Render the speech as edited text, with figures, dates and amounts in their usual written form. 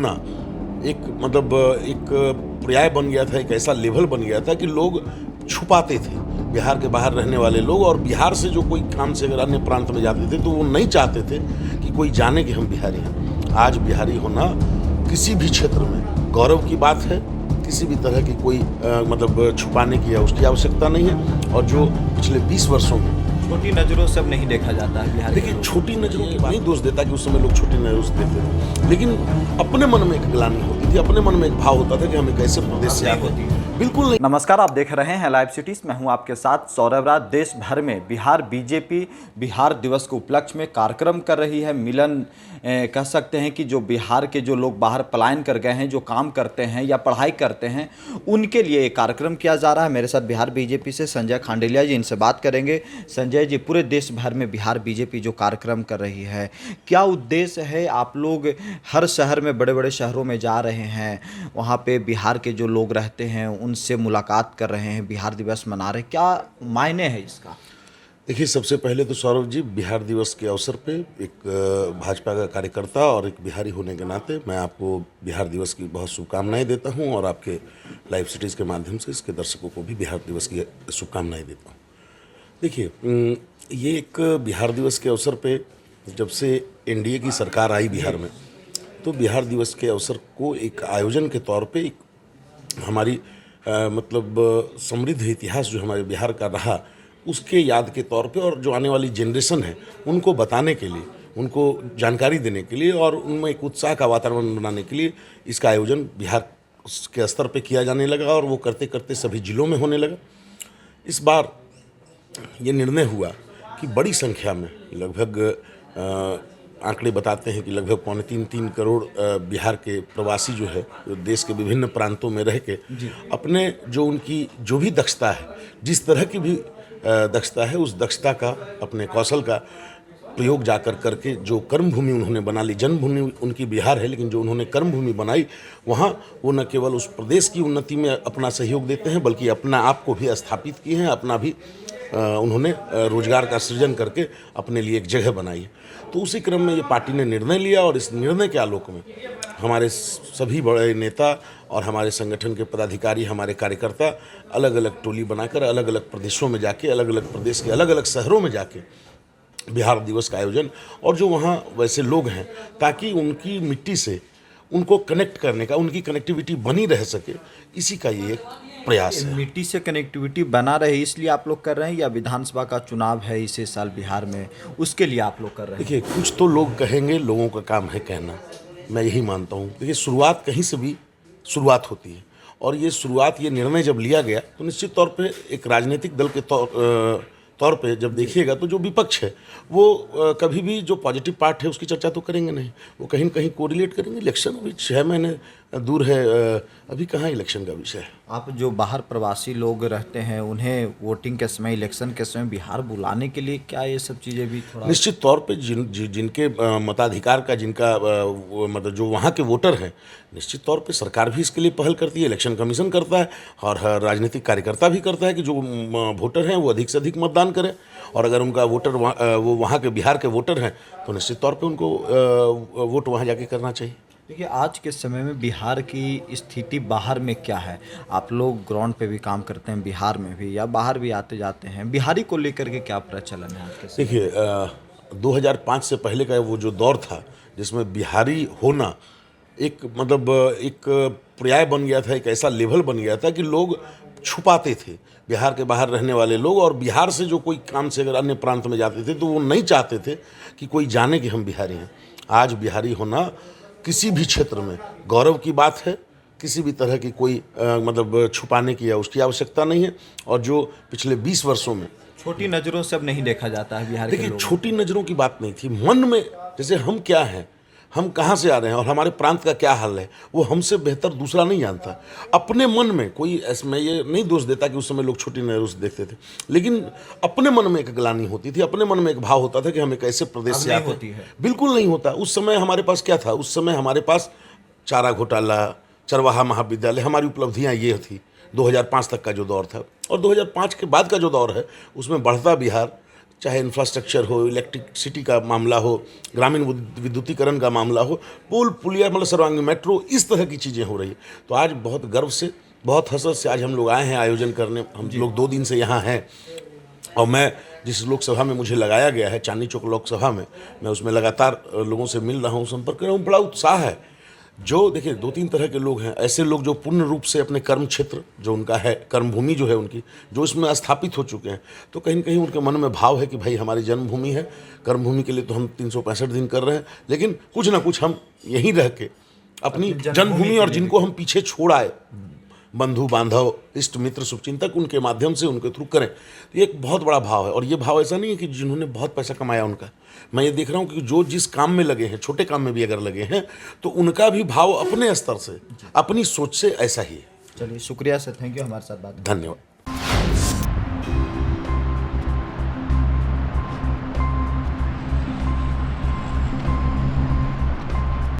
ना एक एक पर्याय बन गया था, एक ऐसा लेवल बन गया था कि लोग छुपाते थे, बिहार के बाहर रहने वाले लोग। और बिहार से जो कोई काम से अगर अन्य प्रांत में जाते थे तो वो नहीं चाहते थे कि कोई जाने कि हम बिहारी हैं। आज बिहारी होना किसी भी क्षेत्र में गौरव की बात है। किसी भी तरह की कोई छुपाने की या उसकी आवश्यकता नहीं है। और जो पिछले 20 वर्षों में छोटी नज़रों से अब नहीं देखा जाता है बिहार। देखिए, छोटी नज़रों की बात नहीं दोष देता कि उस समय लोग छोटी नज़रों से देखते थे, लेकिन अपने मन में एक ग्लानि होती थी, अपने मन में एक भाव होता था कि हम एक ऐसे प्रदेश से आते हैं। बिल्कुल नहीं। नमस्कार, आप देख रहे हैं लाइव सिटीज। मैं हूं आपके साथ सौरभ राज। देश भर में बिहार बीजेपी बिहार दिवस के उपलक्ष्य में कार्यक्रम कर रही है। मिलन कह सकते हैं कि जो बिहार के जो लोग बाहर पलायन कर गए हैं, जो काम करते हैं या पढ़ाई करते हैं, उनके लिए एक कार्यक्रम किया जा रहा है। मेरे साथ बिहार बीजेपी से संजय खांडेलिया जी, इनसे बात करेंगे। संजय जी, पूरे देश भर में बिहार बीजेपी जो कार्यक्रम कर रही है, क्या उद्देश्य है? आप लोग हर शहर में, बड़े बड़े शहरों में जा रहे हैं, वहाँ पे बिहार के जो लोग रहते हैं उनसे मुलाकात कर रहे हैं, बिहार दिवस मना रहे हैं, क्या मायने है इसका? देखिए, सबसे पहले तो सौरभ जी, बिहार दिवस के अवसर पे एक भाजपा का कार्यकर्ता और एक बिहारी होने के नाते मैं आपको बिहार दिवस की बहुत शुभकामनाएं देता हूं और आपके लाइव सिटीज़ के माध्यम से इसके दर्शकों को भी बिहार दिवस की शुभकामनाएं देता हूं। देखिए, ये एक बिहार दिवस के अवसर पे जब से एनडीए की सरकार आई बिहार में, तो बिहार दिवस के अवसर को एक आयोजन के तौर पे एक हमारी समृद्ध इतिहास जो हमारे बिहार का रहा, उसके याद के तौर पे, और जो आने वाली जनरेशन है उनको बताने के लिए, उनको जानकारी देने के लिए और उनमें एक उत्साह का वातावरण बनाने के लिए इसका आयोजन बिहार के स्तर पे किया जाने लगा और वो करते करते सभी जिलों में होने लगा। इस बार ये निर्णय हुआ कि बड़ी संख्या में, लगभग आंकड़े बताते हैं कि लगभग 2.25-3 करोड़ बिहार के प्रवासी जो है, जो देश के विभिन्न प्रांतों में रह के अपने जो उनकी जो भी दक्षता है, जिस तरह की भी दक्षता है, उस दक्षता का, अपने कौशल का प्रयोग जाकर करके जो कर्मभूमि उन्होंने बना ली, जन्मभूमि उनकी बिहार है, लेकिन जो उन्होंने कर्मभूमि बनाई, वहाँ वो न केवल उस प्रदेश की उन्नति में अपना सहयोग देते हैं, बल्कि अपना आप को भी स्थापित किए हैं, अपना भी उन्होंने रोजगार का सृजन करके अपने लिए एक जगह बनाई है। तो उसी क्रम में ये पार्टी ने निर्णय लिया और इस निर्णय के आलोक में हमारे सभी बड़े नेता और हमारे संगठन के पदाधिकारी, हमारे कार्यकर्ता अलग अलग टोली बनाकर अलग अलग प्रदेशों में जाके, अलग अलग प्रदेश के अलग अलग शहरों में जाके बिहार दिवस का आयोजन, और जो वहाँ वैसे लोग हैं, ताकि उनकी मिट्टी से उनको कनेक्ट करने का, उनकी कनेक्टिविटी बनी रह सके, इसी का ये एक प्रयास है। मिट्टी से कनेक्टिविटी बना रहे इसलिए आप लोग कर रहे हैं, या विधानसभा का चुनाव है इसी साल बिहार में, उसके लिए आप लोग कर रहे हैं? देखिए, कुछ तो लोग कहेंगे, लोगों का काम है कहना, मैं यही मानता हूँ। देखिए, शुरुआत कहीं से भी शुरुआत होती है, और ये शुरुआत, ये निर्णय जब लिया गया तो निश्चित तौर पे एक राजनीतिक दल के तौर पे जब देखिएगा तो जो विपक्ष है वो कभी भी जो पॉजिटिव पार्ट है उसकी चर्चा तो करेंगे नहीं, वो कहीं न कहीं कोरिलेट करेंगे। इलेक्शन अभी 6 महीने दूर है, अभी कहाँ इलेक्शन का विषय है। आप जो बाहर प्रवासी लोग रहते हैं, उन्हें वोटिंग के समय, इलेक्शन के समय बिहार बुलाने के लिए क्या ये सब चीज़ें भी थोड़ा? निश्चित तौर पे जिनके मताधिकार का, जिनका जो वहाँ के वोटर हैं, निश्चित तौर पे सरकार भी इसके लिए पहल करती है, इलेक्शन कमीशन करता है और राजनीतिक कार्यकर्ता भी करता है कि जो वोटर हैं वो अधिक से अधिक मतदान करें। और अगर उनका वोटर वो वहाँ के बिहार के वोटर हैं तो निश्चित तौर पे उनको वोट वहाँ जाके करना चाहिए। देखिए, आज के समय में बिहार की स्थिति बाहर में क्या है? आप लोग ग्राउंड पे भी काम करते हैं, बिहार में भी या बाहर भी आते जाते हैं, बिहारी को लेकर के क्या प्रचलन है आज के समय? देखिए, 2005 से पहले का वो जो दौर था, जिसमें बिहारी होना एक एक पर्याय बन गया था, एक ऐसा लेवल बन गया था कि लोग छुपाते थे, बिहार के बाहर रहने वाले लोग। और बिहार से जो कोई काम से अगर अन्य प्रांत में जाते थे तो वो नहीं चाहते थे कि कोई जाने कि हम बिहारी हैं। आज बिहारी होना किसी भी क्षेत्र में गौरव की बात है। किसी भी तरह की कोई छुपाने की या उसकी आवश्यकता नहीं है। और जो पिछले 20 वर्षों में छोटी नज़रों से अब नहीं देखा जाता है बिहार के देखिए, लोगों को। छोटी नज़रों की बात नहीं थी, मन में, जैसे हम क्या हैं, हम कहाँ से आ रहे हैं और हमारे प्रांत का क्या हाल है, वो हमसे बेहतर दूसरा नहीं जानता। अपने मन में कोई मैं ये नहीं दोष देता कि उस समय लोग छोटी नज़रों से देखते थे, लेकिन अपने मन में एक ग्लानि होती थी, अपने मन में एक भाव होता था कि हम एक ऐसे प्रदेश से आते हैं। बिल्कुल नहीं होता। उस समय हमारे पास क्या था? उस समय हमारे पास चारा घोटाला, चरवाहा महाविद्यालय, हमारी उपलब्धियाँ ये थी 2005 तक का जो दौर था। और 2005 के बाद का जो दौर है उसमें बढ़ता बिहार, चाहे इंफ्रास्ट्रक्चर हो, इलेक्ट्रिसिटी का मामला हो, ग्रामीण विद्युतीकरण का मामला हो, पुल पुलिया मतलब सर्वांगीण मेट्रो, इस तरह की चीज़ें हो रही है। तो आज बहुत गर्व से, बहुत हसरत से आज हम लोग आए हैं आयोजन करने। हम लोग 2 दिन से यहाँ हैं और मैं जिस लोकसभा में मुझे लगाया गया है, चांदनी चौक लोकसभा में, मैं उसमें लगातार लोगों से मिल रहा हूँ, संपर्क कर रहा हूँ। बड़ा उत्साह है। जो देखिए 2-3 तरह के लोग हैं, ऐसे लोग जो पूर्ण रूप से अपने कर्म क्षेत्र जो उनका है, कर्मभूमि जो है उनकी, जो इसमें स्थापित हो चुके हैं, तो कहीं न कहीं उनके मन में भाव है कि भाई हमारी जन्मभूमि है, कर्मभूमि के लिए तो हम 365 दिन कर रहे हैं, लेकिन कुछ ना कुछ हम यहीं रह के अपनी जन्मभूमि और जिनको हम पीछे छोड़ आए, बंधु बांधव, इष्ट मित्र, शुभचिंतक, उनके माध्यम से उनके थ्रू करें। तो ये एक बहुत बड़ा भाव है। और ये भाव ऐसा नहीं है कि जिन्होंने बहुत पैसा कमाया उनका, मैं ये देख रहा हूँ कि जो जिस काम में लगे हैं, छोटे काम में भी अगर लगे हैं, तो उनका भी भाव अपने स्तर से, अपनी सोच से ऐसा ही है। चलिए शुक्रिया सर, थैंक यू हमारे साथ बात। धन्यवाद।